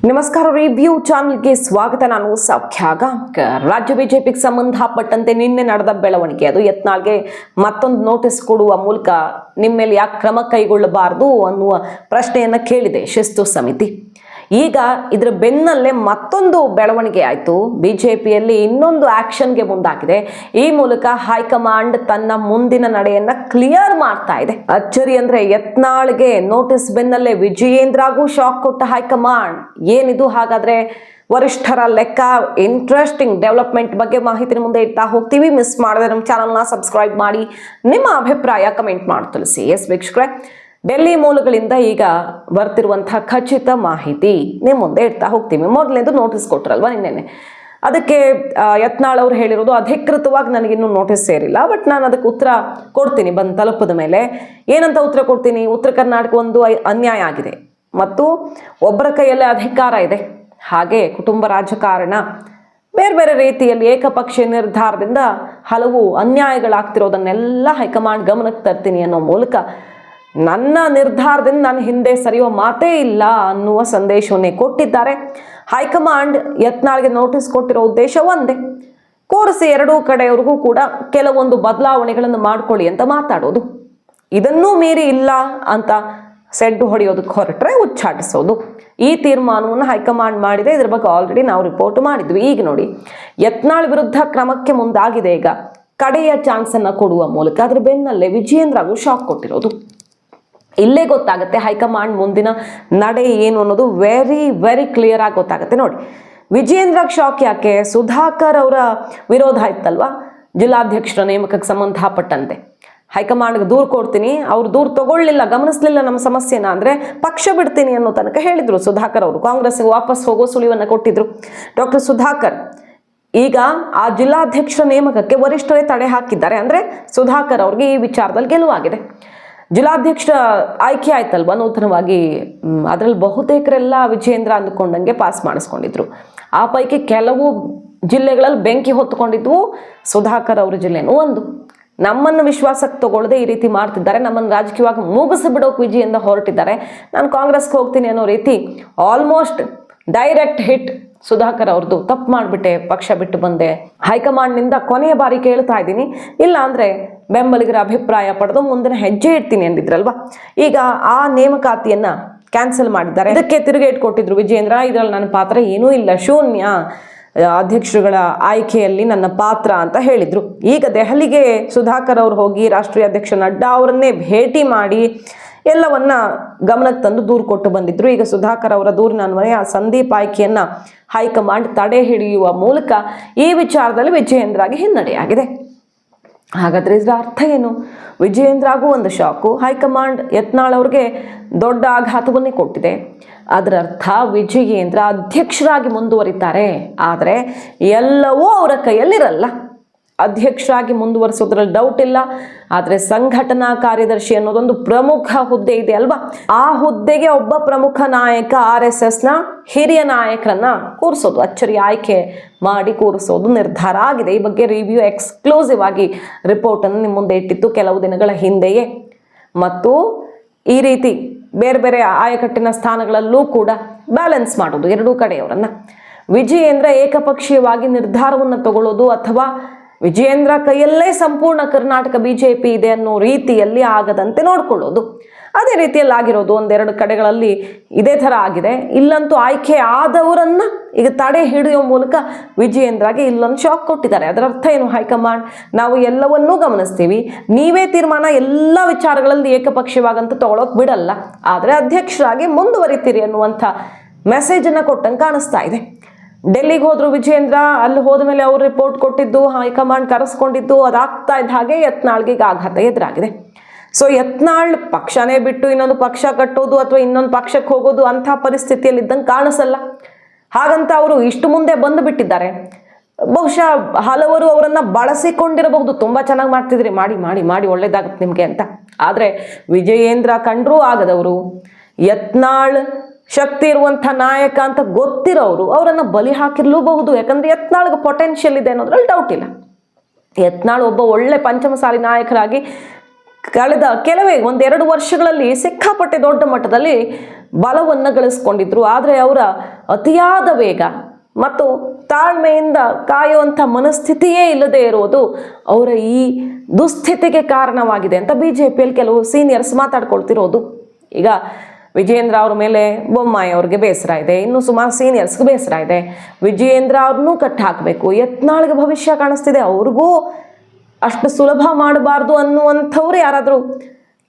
ನಮಸ್ಕಾರ, ರಿವ್ಯೂ ಚಾನಲ್ಗೆ ಸ್ವಾಗತ. ನಾನು ಸೌಖ್ಯ ಗಾಂವ್ಕರ್. ರಾಜ್ಯ ಬಿಜೆಪಿಗೆ ಸಂಬಂಧಪಟ್ಟಂತೆ ನಿನ್ನೆ ನಡೆದ ಬೆಳವಣಿಗೆ, ಅದು ಯತ್ನಾಳ್ಗೆ ಮತ್ತೊಂದು ನೋಟಿಸ್ ಕೊಡುವ ಮೂಲಕ ನಿಮ್ಮ ಮೇಲೆ ಯಾಕೆ ಕ್ರಮ ಕೈಗೊಳ್ಳಬಾರದು ಅನ್ನುವ ಪ್ರಶ್ನೆಯನ್ನ ಕೇಳಿದೆ ಶಿಸ್ತು ಸಮಿತಿ. ಈಗ ಇದರ ಬೆನ್ನಲ್ಲೇ ಮತ್ತೊಂದು ಬೆಳವಣಿಗೆ ಆಯಿತು. ಬಿಜೆಪಿಯಲ್ಲಿ ಇನ್ನೊಂದು ಆಕ್ಷನ್ಗೆ ಮುಂದಾಗಿದೆ. ಈ ಮೂಲಕ ಹೈಕಮಾಂಡ್ ತನ್ನ ಮುಂದಿನ ನಡೆಯನ್ನ ಕ್ಲಿಯರ್ ಮಾಡ್ತಾ ಇದೆ. ಅಚ್ಚರಿ ಅಂದ್ರೆ ಯತ್ನಾಳ್ಗೆ ನೋಟಿಸ್ ಬೆನ್ನಲ್ಲೇ ವಿಜಯೇಂದ್ರಗೂ ಶಾಕ್ ಕೊಟ್ಟ ಹೈಕಮಾಂಡ್. ಏನಿದು ಹಾಗಾದ್ರೆ ವರಿಷ್ಠರ ಲೆಕ್ಕ? ಇಂಟ್ರೆಸ್ಟಿಂಗ್ ಡೆವಲಪ್ಮೆಂಟ್ ಬಗ್ಗೆ ಮಾಹಿತಿ ಮುಂದೆ ಇಡ್ತಾ ಹೋಗ್ತೀವಿ. ಮಿಸ್ ಮಾಡದೆ ನಮ್ಮ ಚಾನಲ್ನ ಸಬ್ಸ್ಕ್ರೈಬ್ ಮಾಡಿ, ನಿಮ್ಮ ಅಭಿಪ್ರಾಯ ಕಮೆಂಟ್ ಮಾಡಿ ತಿಳಿಸಿ. ಎಸ್ ವೀಕ್ಷಕರೇ, ಡೆಲ್ಲಿ ಮೂಲಗಳಿಂದ ಈಗ ಬರ್ತಿರುವಂತಹ ಖಚಿತ ಮಾಹಿತಿ ನಿಮ್ಮ ಮುಂದೆ ಇಡ್ತಾ ಹೋಗ್ತೀವಿ. ಮೊದಲನೇದು ನೋಟಿಸ್ ಕೊಟ್ರಲ್ವಾ ನಿನ್ನೆ, ಅದಕ್ಕೆ ಯತ್ನಾಳ್ ಅವರು ಹೇಳಿರೋದು ಅಧಿಕೃತವಾಗಿ ನನಗಿನ್ನೂ ನೋಟಿಸ್ ಸೇರಿಲ್ಲ, ಬಟ್ ನಾನು ಅದಕ್ಕೆ ಉತ್ತರ ಕೊಡ್ತೀನಿ ಬಂದು ತಲುಪದ ಮೇಲೆ. ಏನಂತ ಉತ್ತರ ಕೊಡ್ತೀನಿ? ಉತ್ತರ ಕರ್ನಾಟಕ ಒಂದು ಅನ್ಯಾಯ ಆಗಿದೆ ಮತ್ತು ಒಬ್ಬರ ಕೈಯಲ್ಲೇ ಅಧಿಕಾರ ಇದೆ, ಹಾಗೆ ಕುಟುಂಬ ರಾಜಕಾರಣ ಬೇರೆ ಬೇರೆ ರೀತಿಯಲ್ಲಿ ಏಕಪಕ್ಷೀಯ ನಿರ್ಧಾರದಿಂದ ಹಲವು ಅನ್ಯಾಯಗಳಾಗ್ತಿರೋದನ್ನೆಲ್ಲ ಹೈಕಮಾಂಡ್ ಗಮನಕ್ಕೆ ತರ್ತೀನಿ ಅನ್ನೋ ಮೂಲಕ ನನ್ನ ನಿರ್ಧಾರದಿಂದ ನಾನು ಹಿಂದೆ ಸರಿಯೋ ಮಾತೇ ಇಲ್ಲ ಅನ್ನುವ ಸಂದೇಶವನ್ನೇ ಕೊಟ್ಟಿದ್ದಾರೆ. ಹೈಕಮಾಂಡ್ ಯತ್ನಾಳ್ಗೆ ನೋಟಿಸ್ ಕೊಟ್ಟಿರೋ ಉದ್ದೇಶ ಒಂದೇ, ಕೋರಿಸಿ ಎರಡೂ ಕಡೆಯವರಿಗೂ ಕೂಡ ಕೆಲವೊಂದು ಬದಲಾವಣೆಗಳನ್ನು ಮಾಡ್ಕೊಳ್ಳಿ ಅಂತ ಮಾತಾಡೋದು. ಇದನ್ನೂ ಮೀರಿ ಇಲ್ಲ ಅಂತ ಸೆಡ್ಡು ಹೊಡೆಯೋದಕ್ಕೆ ಹೊರಟ್ರೆ ಉಚ್ಚಾಟಿಸೋದು. ಈ ತೀರ್ಮಾನವನ್ನು ಹೈಕಮಾಂಡ್ ಮಾಡಿದೆ. ಇದ್ರ ಬಗ್ಗೆ ಆಲ್ರೆಡಿ ನಾವು ರಿಪೋರ್ಟ್ ಮಾಡಿದ್ವಿ. ಈಗ ನೋಡಿ, ಯತ್ನಾಳ್ ವಿರುದ್ಧ ಕ್ರಮಕ್ಕೆ ಮುಂದಾಗಿದೆ. ಈಗ ಕಡೆಯ ಚಾನ್ಸ್ ಅನ್ನ ಕೊಡುವ ಮೂಲಕ ಅದ್ರ ಬೆನ್ನಲ್ಲೇ ವಿಜಯೇಂದ್ರಗೂ ಶಾಕ್ ಕೊಟ್ಟಿರೋದು. ಇಲ್ಲೇ ಗೊತ್ತಾಗುತ್ತೆ ಹೈಕಮಾಂಡ್ ಮುಂದಿನ ನಡೆ ಏನು ಅನ್ನೋದು ವೆರಿ ವೆರಿ ಕ್ಲಿಯರ್ ಆಗಿ ಗೊತ್ತಾಗುತ್ತೆ. ನೋಡಿ, ವಿಜಯೇಂದ್ರಗೆ ಶಾಕ್ ಯಾಕೆ? ಸುಧಾಕರ್ ಅವರ ವಿರೋಧ ಇತ್ತಲ್ವಾ ಜಿಲ್ಲಾಧ್ಯಕ್ಷರ ನೇಮಕಕ್ಕೆ ಸಂಬಂಧಪಟ್ಟಂತೆ. ಹೈಕಮಾಂಡ್ಗೆ ದೂರು ಕೊಡ್ತೀನಿ, ಅವ್ರು ದೂರು ತಗೊಳ್ಳಿಲ್ಲ, ಗಮನಿಸಲಿಲ್ಲ ನಮ್ಮ ಸಮಸ್ಯೆನ ಅಂದರೆ ಪಕ್ಷ ಬಿಡ್ತೀನಿ ಅನ್ನೋ ತನಕ ಹೇಳಿದ್ರು ಸುಧಾಕರ್ ಅವರು. ಕಾಂಗ್ರೆಸ್ಗೆ ವಾಪಸ್ ಹೋಗೋ ಸುಳಿವನ್ನು ಕೊಟ್ಟಿದ್ರು ಡಾಕ್ಟರ್ ಸುಧಾಕರ್. ಈಗ ಆ ಜಿಲ್ಲಾಧ್ಯಕ್ಷರ ನೇಮಕಕ್ಕೆ ವರಿಷ್ಠರೇ ತಡೆ ಹಾಕಿದ್ದಾರೆ. ಅಂದರೆ ಸುಧಾಕರ್ ಅವ್ರಿಗೆ ಈ ವಿಚಾರದಲ್ಲಿ ಗೆಲುವಾಗಿದೆ. ಜಿಲ್ಲಾಧ್ಯಕ್ಷ ಆಯ್ಕೆ ಆಯ್ತಲ್ವ ನೂತನವಾಗಿ, ಅದರಲ್ಲಿ ಬಹುತೇಕರೆಲ್ಲ ವಿಜಯೇಂದ್ರ ಅಂದುಕೊಂಡಂಗೆ ಪಾಸ್ ಮಾಡಿಸ್ಕೊಂಡಿದ್ರು. ಆ ಪೈಕಿ ಕೆಲವು ಜಿಲ್ಲೆಗಳಲ್ಲಿ ಬೆಂಕಿ ಹೊತ್ತುಕೊಂಡಿದ್ವು ಸುಧಾಕರ್ ಅವ್ರ ಜಿಲ್ಲೆನೂ ಒಂದು. ನಮ್ಮನ್ನು ವಿಶ್ವಾಸಕ್ಕೆ ತಗೊಳ್ಳದೆ ಈ ರೀತಿ ಮಾಡ್ತಿದ್ದಾರೆ, ನಮ್ಮನ್ನು ರಾಜಕೀಯವಾಗಿ ಮುಗಿಸಿಬಿಡೋಕೆ ವಿಜಯಿಂದ ಹೊರಟಿದ್ದಾರೆ, ನಾನು ಕಾಂಗ್ರೆಸ್ಗೆ ಹೋಗ್ತೀನಿ ಅನ್ನೋ ರೀತಿ ಆಲ್ಮೋಸ್ಟ್ ಡೈರೆಕ್ಟ್ ಹಿಟ್ ಸುಧಾಕರ್ ಅವ್ರದ್ದು. ತಪ್ಪು ಮಾಡಿಬಿಟ್ಟೆ, ಪಕ್ಷ ಬಿಟ್ಟು ಬಂದೆ, ಹೈಕಮಾಂಡ್ನಿಂದ ಕೊನೆಯ ಬಾರಿ ಕೇಳ್ತಾ ಇದ್ದೀನಿ, ಇಲ್ಲ ಅಂದರೆ ಬೆಂಬಲಿಗರ ಅಭಿಪ್ರಾಯ ಪಡೆದು ಮುಂದಿನ ಹೆಜ್ಜೆ ಇಡ್ತೀನಿ ಅಂದಿದ್ರಲ್ವಾ. ಈಗ ಆ ನೇಮಕಾತಿಯನ್ನು ಕ್ಯಾನ್ಸಲ್ ಮಾಡಿದ್ದಾರೆ. ಇದಕ್ಕೆ ತಿರುಗೇಟ್ ಕೊಟ್ಟಿದ್ರು ವಿಜಯೇಂದ್ರ. ಇದರಲ್ಲಿ ನನ್ನ ಪಾತ್ರ ಏನೂ ಇಲ್ಲ, ಶೂನ್ಯ, ಅಧ್ಯಕ್ಷರುಗಳ ಆಯ್ಕೆಯಲ್ಲಿ ನನ್ನ ಪಾತ್ರ ಅಂತ ಹೇಳಿದರು. ಈಗ ದೆಹಲಿಗೆ ಸುಧಾಕರ್ ಅವರು ಹೋಗಿ ರಾಷ್ಟ್ರೀಯ ಅಧ್ಯಕ್ಷ ನಡ್ಡಾ ಅವರನ್ನೇ ಭೇಟಿ ಮಾಡಿ ಎಲ್ಲವನ್ನ ಗಮನಕ್ಕೆ ತಂದು ದೂರು ಕೊಟ್ಟು ಬಂದಿದ್ರು. ಈಗ ಸುಧಾಕರ್ ಅವರ ದೂರಿನ ಅನ್ವಯ ಆ ಸಂದೀಪ್ ಆಯ್ಕೆಯನ್ನ ಹೈಕಮಾಂಡ್ ತಡೆ ಹಿಡಿಯುವ ಮೂಲಕ ಈ ವಿಚಾರದಲ್ಲಿ ವಿಜಯೇಂದ್ರಗೆ ಹಿನ್ನಡೆಯಾಗಿದೆ. ಹಾಗಾದ್ರೆ ಇದರ ಅರ್ಥ ಏನು? ವಿಜಯೇಂದ್ರಗೂ ಒಂದು ಶಾಕು, ಹೈಕಮಾಂಡ್ ಯತ್ನಾಳ್ ಅವ್ರಿಗೆ ದೊಡ್ಡ ಆಘಾತವನ್ನೇ ಕೊಟ್ಟಿದೆ. ಅದರ ಅರ್ಥ ವಿಜಯೇಂದ್ರ ಅಧ್ಯಕ್ಷರಾಗಿ ಮುಂದುವರಿತಾರೆ, ಆದರೆ ಎಲ್ಲವೂ ಅವರ ಕೈಯಲ್ಲಿರಲ್ಲ. ಅಧ್ಯಕ್ಷರಾಗಿ ಮುಂದುವರಿಸೋದ್ರಲ್ಲಿ ಡೌಟ್ ಇಲ್ಲ, ಆದರೆ ಸಂಘಟನಾ ಕಾರ್ಯದರ್ಶಿ ಅನ್ನೋದೊಂದು ಪ್ರಮುಖ ಹುದ್ದೆ ಇದೆ ಅಲ್ವಾ, ಆ ಹುದ್ದೆಗೆ ಒಬ್ಬ ಪ್ರಮುಖ ನಾಯಕ RSSನ ಹಿರಿಯ ನಾಯಕರನ್ನ ಕೂರಿಸೋದು, ಅಚ್ಚರಿ ಆಯ್ಕೆ ಮಾಡಿ ಕೂರಿಸೋದು ನಿರ್ಧಾರ ಆಗಿದೆ. ಈ ಬಗ್ಗೆ ರಿವ್ಯೂ ಎಕ್ಸ್ಕ್ಲೂಸಿವ್ ಆಗಿ ರಿಪೋರ್ಟನ್ನು ನಿಮ್ಮ ಮುಂದೆ ಇಟ್ಟಿತ್ತು ಕೆಲವು ದಿನಗಳ ಹಿಂದೆಯೇ. ಮತ್ತು ಈ ರೀತಿ ಬೇರೆ ಬೇರೆ ಆಯಕಟ್ಟಿನ ಸ್ಥಾನಗಳಲ್ಲೂ ಕೂಡ ಬ್ಯಾಲೆನ್ಸ್ ಮಾಡೋದು ಎರಡೂ ಕಡೆಯವರನ್ನ. ವಿಜಯೇಂದ್ರ ಏಕಪಕ್ಷೀಯವಾಗಿ ನಿರ್ಧಾರವನ್ನು ತಗೊಳ್ಳೋದು ಅಥವಾ ವಿಜಯೇಂದ್ರ ಕೈಯಲ್ಲೇ ಸಂಪೂರ್ಣ ಕರ್ನಾಟಕ ಬಿಜೆಪಿ ಇದೆ ಅನ್ನೋ ರೀತಿಯಲ್ಲಿ ಆಗದಂತೆ ನೋಡ್ಕೊಳ್ಳೋದು, ಅದೇ ರೀತಿಯಲ್ಲಿ ಆಗಿರೋದು. ಒಂದೆರಡು ಕಡೆಗಳಲ್ಲಿ ಇದೇ ಥರ ಆಗಿದೆ. ಇಲ್ಲಂತೂ ಆಯ್ಕೆ ಆದವರನ್ನ ಈಗ ತಡೆ ಹಿಡಿಯೋ ಮೂಲಕ ವಿಜಯೇಂದ್ರಗೆ ಇಲ್ಲೊಂದು ಶಾಕ್ ಕೊಟ್ಟಿದ್ದಾರೆ. ಅದರ ಅರ್ಥ ಏನು? ಹೈಕಮಾಂಡ್ ನಾವು ಎಲ್ಲವನ್ನೂ ಗಮನಿಸ್ತೀವಿ, ನೀವೇ ತೀರ್ಮಾನ ಎಲ್ಲ ವಿಚಾರಗಳಲ್ಲಿ ಏಕಪಕ್ಷೀಯವಾಗಂತೂ ತಗೊಳೋಕೆ ಬಿಡಲ್ಲ, ಆದರೆ ಅಧ್ಯಕ್ಷರಾಗಿ ಮುಂದುವರಿತೀರಿ ಅನ್ನುವಂಥ ಮೆಸೇಜನ್ನು ಕೊಟ್ಟಂಗೆ ಕಾಣಿಸ್ತಾ ಇದೆ. ಡೆಲ್ಲಿಗೆ ಹೋದ್ರು ವಿಜಯೇಂದ್ರ, ಅಲ್ಲಿ ಹೋದ ಮೇಲೆ ಅವ್ರು ರಿಪೋರ್ಟ್ ಕೊಟ್ಟಿದ್ದು, ಹೈಕಮಾಂಡ್ ಕರೆಸ್ಕೊಂಡಿದ್ದು, ಅದಾಗ್ತಾ ಇದ್ದ ಹಾಗೆ ಯತ್ನಾಳ್ಗೆ ಈಗ ಆಘಾತ ಎದುರಾಗಿದೆ. ಸೊ ಯತ್ನಾಳ್ ಪಕ್ಷನೇ ಬಿಟ್ಟು ಇನ್ನೊಂದು ಪಕ್ಷ ಕಟ್ಟೋದು ಅಥವಾ ಇನ್ನೊಂದು ಪಕ್ಷಕ್ಕೆ ಹೋಗೋದು ಅಂಥ ಪರಿಸ್ಥಿತಿಯಲ್ಲಿ ಇದ್ದಂಗೆ ಕಾಣಿಸಲ್ಲ. ಹಾಗಂತ ಅವರು ಇಷ್ಟು ಮುಂದೆ ಬಂದು ಬಿಟ್ಟಿದ್ದಾರೆ. ಬಹುಶಃ ಹಲವರು ಅವರನ್ನ ಬಳಸಿಕೊಂಡಿರಬಹುದು, ತುಂಬ ಚೆನ್ನಾಗಿ ಮಾಡ್ತಿದ್ರಿ, ಮಾಡಿ ಮಾಡಿ ಮಾಡಿ ಒಳ್ಳೇದಾಗುತ್ತೆ ನಿಮಗೆ ಅಂತ. ಆದರೆ ವಿಜಯೇಂದ್ರ ಕಂಡ್ರೂ ಆಗದವರು, ಯತ್ನಾಳ್ ಶಕ್ತಿ ಇರುವಂಥ ನಾಯಕ ಅಂತ ಗೊತ್ತಿರೋರು ಅವರನ್ನು ಬಲಿ ಹಾಕಿರ್ಲೂಬಹುದು. ಯಾಕಂದ್ರೆ ಯತ್ನಾಳ್ಗೆ ಪೊಟೆನ್ಷಿಯಲ್ ಇದೆ ಅನ್ನೋದ್ರಲ್ಲಿ ಡೌಟ್ ಇಲ್ಲ. ಯತ್ನಾಳ್ ಒಬ್ಬ ಒಳ್ಳೆ ಪಂಚಮಸಾಲಿ ನಾಯಕರಾಗಿ ಕಳೆದ ಕೆಲವೇ ಒಂದೆರಡು ವರ್ಷಗಳಲ್ಲಿ ಸಿಕ್ಕಾಪಟ್ಟೆ ದೊಡ್ಡ ಮಟ್ಟದಲ್ಲಿ ಬಲವನ್ನು ಗಳಿಸ್ಕೊಂಡಿದ್ರು. ಆದರೆ ಅವರ ಅತಿಯಾದ ವೇಗ ಮತ್ತು ತಾಳ್ಮೆಯಿಂದ ಕಾಯುವಂಥ ಮನಸ್ಥಿತಿಯೇ ಇಲ್ಲದೆ ಇರುವುದು ಅವರ ಈ ದುಸ್ಥಿತಿಗೆ ಕಾರಣವಾಗಿದೆ ಅಂತ BJPಯಲ್ಲಿ ಕೆಲವು ಸೀನಿಯರ್ಸ್ ಮಾತಾಡ್ಕೊಳ್ತಿರೋದು. ಈಗ ವಿಜಯೇಂದ್ರ ಅವ್ರ ಮೇಲೆ ಬೊಮ್ಮಾಯಿ ಅವ್ರಿಗೆ ಬೇಸರ ಇದೆ, ಇನ್ನು ಸುಮಾರು ಸೀನಿಯರ್ಸ್ಗೆ ಬೇಸರ ಇದೆ. ವಿಜಯೇಂದ್ರ ಅವ್ರನ್ನೂ ಕಟ್ಟಿ ಹಾಕಬೇಕು, ಯತ್ನಾಳ್ಗೆ ಭವಿಷ್ಯ ಕಾಣಿಸ್ತಿದೆ, ಅವ್ರಿಗೂ ಅಷ್ಟು ಸುಲಭ ಮಾಡಬಾರ್ದು ಅನ್ನುವಂಥವ್ರು ಯಾರಾದರೂ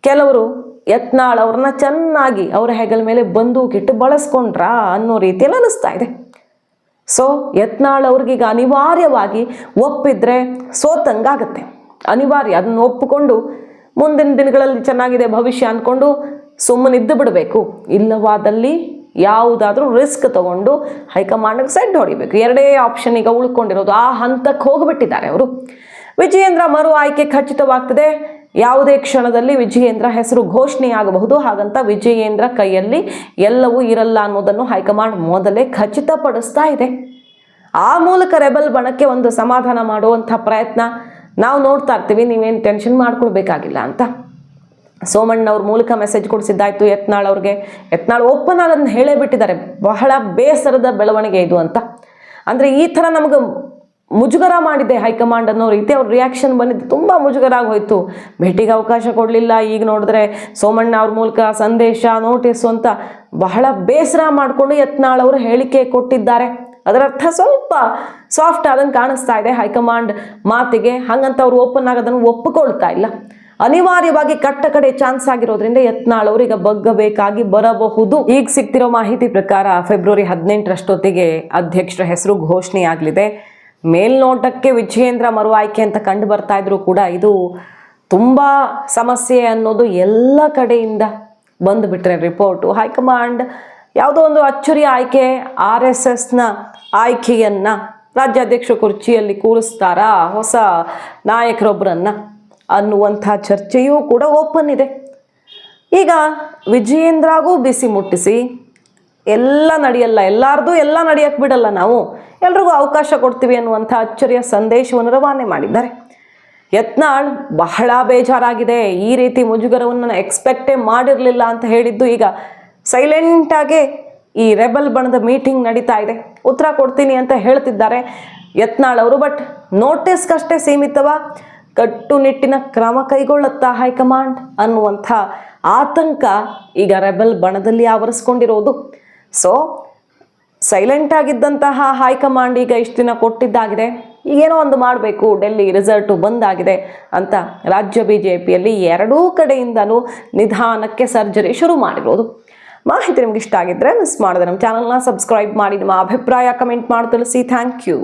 ಕೆಲವರು ಯತ್ನಾಳ್ ಅವ್ರನ್ನ ಚೆನ್ನಾಗಿ ಅವರ ಹೆಗಲ ಮೇಲೆ ಬಂದೂಕಿಟ್ಟು ಬಳಸ್ಕೊಂಡ್ರಾ ಅನ್ನೋ ರೀತಿಯಲ್ಲಿ ಅನಿಸ್ತಾ ಇದೆ. ಸೊ ಯತ್ನಾಳ್ ಅವ್ರಿಗೀಗ ಅನಿವಾರ್ಯವಾಗಿ ಒಪ್ಪಿದ್ರೆ ಸೋತಂಗಾಗತ್ತೆ, ಅನಿವಾರ್ಯ. ಅದನ್ನು ಒಪ್ಪಿಕೊಂಡು ಮುಂದಿನ ದಿನಗಳಲ್ಲಿ ಚೆನ್ನಾಗಿದೆ ಭವಿಷ್ಯ ಅಂದ್ಕೊಂಡು ಸುಮ್ಮನಿದ್ದು ಬಿಡಬೇಕು. ಇಲ್ಲವಾದಲ್ಲಿ ಯಾವುದಾದ್ರೂ ರಿಸ್ಕ್ ತಗೊಂಡು ಹೈಕಮಾಂಡ್ಗೆ ಸೆಡ್ ಹೊಡಿಬೇಕು. ಎರಡೇ ಆಪ್ಷನ್ ಈಗ ಉಳ್ಕೊಂಡಿರೋದು. ಆ ಹಂತಕ್ಕೆ ಹೋಗಿಬಿಟ್ಟಿದ್ದಾರೆ ಅವರು. ವಿಜಯೇಂದ್ರ ಮರು ಆಯ್ಕೆ ಖಚಿತವಾಗ್ತದೆ. ಯಾವುದೇ ಕ್ಷಣದಲ್ಲಿ ವಿಜಯೇಂದ್ರ ಹೆಸರು ಘೋಷಣೆಯಾಗಬಹುದು. ಹಾಗಂತ ವಿಜಯೇಂದ್ರ ಕೈಯಲ್ಲಿ ಎಲ್ಲವೂ ಇರಲ್ಲ ಅನ್ನೋದನ್ನು ಹೈಕಮಾಂಡ್ ಮೊದಲೇ ಖಚಿತಪಡಿಸ್ತಾ ಇದೆ. ಆ ಮೂಲಕ ರೆಬಲ್ ಬಣಕ್ಕೆ ಒಂದು ಸಮಾಧಾನ ಮಾಡುವಂಥ ಪ್ರಯತ್ನ ನಾವು ನೋಡ್ತಾ ಇರ್ತೀವಿ. ನೀವೇನು ಟೆನ್ಷನ್ ಮಾಡ್ಕೊಳ್ಬೇಕಾಗಿಲ್ಲ ಅಂತ ಸೋಮಣ್ಣ ಅವ್ರ ಮೂಲಕ ಮೆಸೇಜ್ ಕೊಡಿಸಿದ್ದಾಯ್ತು ಯತ್ನಾಳ್ ಅವ್ರಿಗೆ. ಯತ್ನಾಳ್ ಓಪನ್ ಆಗಿ ಅದನ್ನು ಹೇಳೇ ಬಿಟ್ಟಿದ್ದಾರೆ, ಬಹಳ ಬೇಸರದ ಬೆಳವಣಿಗೆ ಇದು ಅಂತ. ಅಂದರೆ ಈ ಥರ ನಮಗೆ ಮುಜುಗರ ಮಾಡಿದೆ ಹೈಕಮಾಂಡ್ ಅನ್ನೋ ರೀತಿ ಅವ್ರ ರಿಯಾಕ್ಷನ್ ಬಂದಿದ್ದು ತುಂಬ ಮುಜುಗರ ಆಗೋಯ್ತು. ಭೇಟಿಗೆ ಅವಕಾಶ ಕೊಡಲಿಲ್ಲ, ಈಗ ನೋಡಿದ್ರೆ ಸೋಮಣ್ಣ ಅವ್ರ ಮೂಲಕ ಸಂದೇಶ ನೋಟಿಸು ಅಂತ ಬಹಳ ಬೇಸರ ಮಾಡಿಕೊಂಡು ಯತ್ನಾಳ್ ಅವರು ಹೇಳಿಕೆ ಕೊಟ್ಟಿದ್ದಾರೆ. ಅದರರ್ಥ ಸ್ವಲ್ಪ ಸಾಫ್ಟ್ ಆದಂಗೆ ಕಾಣಿಸ್ತಾ ಇದೆ ಹೈಕಮಾಂಡ್ ಮಾತಿಗೆ. ಹಾಗಂತ ಅವ್ರು ಓಪನ್ ಆಗೋದನ್ನು ಒಪ್ಪಿಕೊಳ್ತಾ ಇಲ್ಲ. ಅನಿವಾರ್ಯವಾಗಿ ಕಟ್ಟ ಕಡೆ ಚಾನ್ಸ್ ಆಗಿರೋದ್ರಿಂದ ಯತ್ನಾಳ್ ಅವರು ಈಗ ಬಗ್ಗಬೇಕಾಗಿ ಬರಬಹುದು. ಈಗ ಸಿಗ್ತಿರೋ ಮಾಹಿತಿ ಪ್ರಕಾರ ಫೆಬ್ರವರಿ 18ರಷ್ಟೊತ್ತಿಗೆ ಅಧ್ಯಕ್ಷರ ಹೆಸರು ಘೋಷಣೆ ಆಗಲಿದೆ. ಮೇಲ್ನೋಟಕ್ಕೆ ವಿಜಯೇಂದ್ರ ಮರು ಆಯ್ಕೆ ಅಂತ ಕಂಡು ಬರ್ತಾ ಇದ್ರು ಕೂಡ ಇದು ತುಂಬ ಸಮಸ್ಯೆ ಅನ್ನೋದು ಎಲ್ಲ ಕಡೆಯಿಂದ ಬಂದುಬಿಟ್ರೆ ರಿಪೋರ್ಟು. ಹೈಕಮಾಂಡ್ ಯಾವುದೋ ಒಂದು ಅಚ್ಚುರಿ ಆಯ್ಕೆ, RSSನ ಆಯ್ಕೆಯನ್ನು ರಾಜ್ಯಾಧ್ಯಕ್ಷ ಕುರ್ಚಿಯಲ್ಲಿ ಕೂರಿಸ್ತಾರಾ ಹೊಸ ನಾಯಕರೊಬ್ಬರನ್ನು ಅನ್ನುವಂಥ ಚರ್ಚೆಯೂ ಕೂಡ ಓಪನ್ ಇದೆ. ಈಗ ವಿಜಯೇಂದ್ರಗೂ ಬಿಸಿ ಮುಟ್ಟಿಸಿ ಎಲ್ಲ ನಡೆಯಲ್ಲ, ಎಲ್ಲಾರ್ದು ಎಲ್ಲ ನಡೆಯಕ್ಕೆ ಬಿಡಲ್ಲ, ನಾವು ಎಲ್ರಿಗೂ ಅವಕಾಶ ಕೊಡ್ತೀವಿ ಅನ್ನುವಂಥ ಅಚ್ಚರಿಯ ಸಂದೇಶವನ್ನು ರವಾನೆ ಮಾಡಿದ್ದಾರೆ. ಯತ್ನಾಳ್ ಬಹಳ ಬೇಜಾರಾಗಿದೆ, ಈ ರೀತಿ ಮುಜುಗರವನ್ನು ಎಕ್ಸ್ಪೆಕ್ಟೇ ಮಾಡಿರಲಿಲ್ಲ ಅಂತ ಹೇಳಿದ್ದು ಈಗ ಸೈಲೆಂಟಾಗೆ ಈ ರೆಬಲ್ ಬಣದ ಮೀಟಿಂಗ್ ನಡೀತಾ ಇದೆ. ಉತ್ತರ ಕೊಡ್ತೀನಿ ಅಂತ ಹೇಳ್ತಿದ್ದಾರೆ ಯತ್ನಾಳ್ ಅವರು. ಬಟ್ ನೋಟಿಸ್ಗಷ್ಟೇ ಸೀಮಿತವ, ಕಟ್ಟುನಿಟ್ಟಿನ ಕ್ರಮ ಕೈಗೊಳ್ಳುತ್ತಾ ಹೈಕಮಾಂಡ್ ಅನ್ನುವಂಥ ಆತಂಕ ಈಗ ರೆಬಲ್ ಬಣದಲ್ಲಿ ಆವರಿಸ್ಕೊಂಡಿರೋದು. ಸೊ ಸೈಲೆಂಟ್ ಆಗಿದ್ದಂತಹ ಹೈಕಮಾಂಡ್ ಈಗ ಇಷ್ಟು ದಿನ ಕೊಟ್ಟಿದ್ದಾಗಿದೆ, ಈಗೇನೋ ಒಂದು ಮಾಡಬೇಕು, ಡೆಲ್ಲಿ ರಿಸಲ್ಟು ಬಂದಾಗಿದೆ ಅಂತ ರಾಜ್ಯ BJPಯಲ್ಲಿ ಎರಡೂ ಕಡೆಯಿಂದಲೂ ನಿಧಾನಕ್ಕೆ ಸರ್ಜರಿ ಶುರು ಮಾಡಿರೋದು. ಮಾಹಿತಿ ನಿಮ್ಗೆ ಇಷ್ಟ ಆಗಿದ್ರೆ ಮಿಸ್ ಮಾಡದೆ ನಮ್ಮ ಚಾನಲ್ನ ಸಬ್ಸ್ಕ್ರೈಬ್ ಮಾಡಿ, ನಿಮ್ಮ ಅಭಿಪ್ರಾಯ ಕಮೆಂಟ್ ಮಾಡಿ ತಿಳಿಸಿ. Thank you.